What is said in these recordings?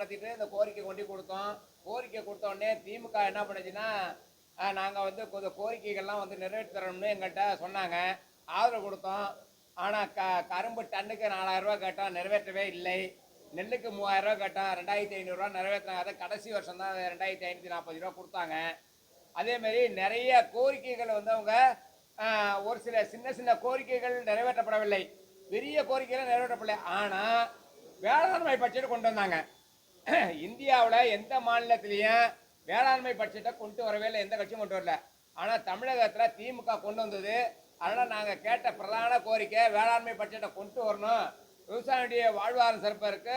நடத்திட்டு இந்த கோரிக்கை கொண்டு கொடுத்தோம். கோரிக்கை கொடுத்த உடனே திமுக என்ன பண்ணுச்சுன்னா, நாங்கள் வந்து கொஞ்சம் கோரிக்கைகள்லாம் வந்து நிறைவேற்றி தரணும்னு எங்கள்கிட்ட சொன்னாங்க. ஆதரவு கொடுத்தோம். ஆனால் கரும்பு டன்னுக்கு 4000 ரூபா கேட்டோம், நிறைவேற்றவே இல்லை. நெல்லுக்கு 3000 ரூபா கேட்டோம், 2500 ரூபா நிறைவேற்றினாங்க. அதை கடைசி வருஷம் தான் 2540 ரூபா கொடுத்தாங்க. அதேமாரி நிறைய கோரிக்கைகள் வந்து அவங்க ஒரு சில சின்ன சின்ன கோரிக்கைகள் நிறைவேற்றப்படவில்லை, பெரிய கோரிக்கைகள் நிறைவேற்றப்படலை. ஆனால் வேளாண்மை பட்ஜெட் கொண்டு வந்தாங்க. இந்தியாவில் எந்த மாநிலத்திலையும் வேளாண்மை பட்ஜெட்டை கொண்டு வரவே இல்லை, எந்த கட்சியும் கொண்டு வரல. ஆனால் தமிழகத்தில் திமுக கொண்டு வந்தது. அதனால் நாங்கள் கேட்ட பிரதான கோரிக்கை வேளாண்மை பட்ஜெட்டை கொண்டு வரணும், விவசாயியுடைய வாழ்வாதாரம் சிறப்பதற்கு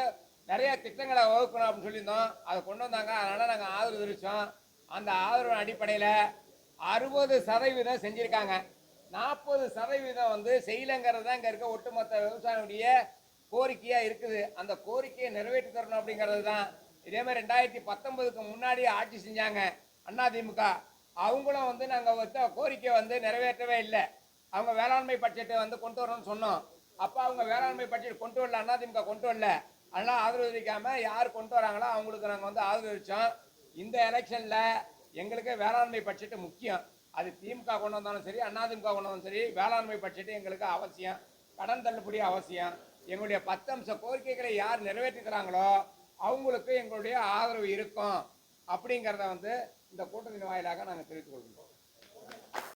நிறைய திட்டங்களை வகுக்கணும் அப்படின்னு சொல்லியிருந்தோம். அதை கொண்டு வந்தாங்க. அதனால் நாங்கள் ஆதரவு தெரிவித்தோம். அந்த ஆதரவு அடிப்படையில் 60% செஞ்சுருக்காங்க. 40% வந்து செய்யலைங்கிறது தான் இங்கே இருக்க ஒட்டுமொத்த விவசாயியுடைய கோரிக்கையாக இருக்குது. அந்த கோரிக்கையை நிறைவேற்றி தரணும் அப்படிங்கிறது தான். இதே மாதிரி 2019க்கு முன்னாடி ஆட்சி செஞ்சாங்க அதிமுக. அவங்களும் வந்து நாங்கள் வச்ச கோரிக்கை வந்து நிறைவேற்றவே இல்லை. அவங்க வேளாண்மை பட்ஜெட்டை வந்து கொண்டு வரணும்னு சொன்னோம். அப்போ அவங்க வேளாண்மை பட்ஜெட் கொண்டு வரல, அதிமுக கொண்டு வரல. அதனால் ஆதரவு தெரிவிக்காமல் யார் கொண்டு வராங்களோ அவங்களுக்கு நாங்கள் வந்து ஆதரவு தெரிவித்தோம். இந்த எலெக்ஷனில் எங்களுக்கு வேளாண்மை பட்ஜெட்டு முக்கியம். அது திமுக கொண்டு வந்தாலும் சரி, அதிமுக கொண்டு வந்தாலும் சரி, வேளாண்மை பட்ஜெட்டு எங்களுக்கு அவசியம். கடன் தள்ளுபடி அவசியம். எங்களுடைய 10 அம்ச கோரிக்கைகளை யார் நிறைவேற்றுகிறாங்களோ அவங்களுக்கு எங்களுடைய ஆதரவு இருக்கும் அப்படிங்கிறத வந்து இந்த கூட்டத்தின் வாயிலாக நாங்கள் தெரிவித்துக் கொள்கிறோம்.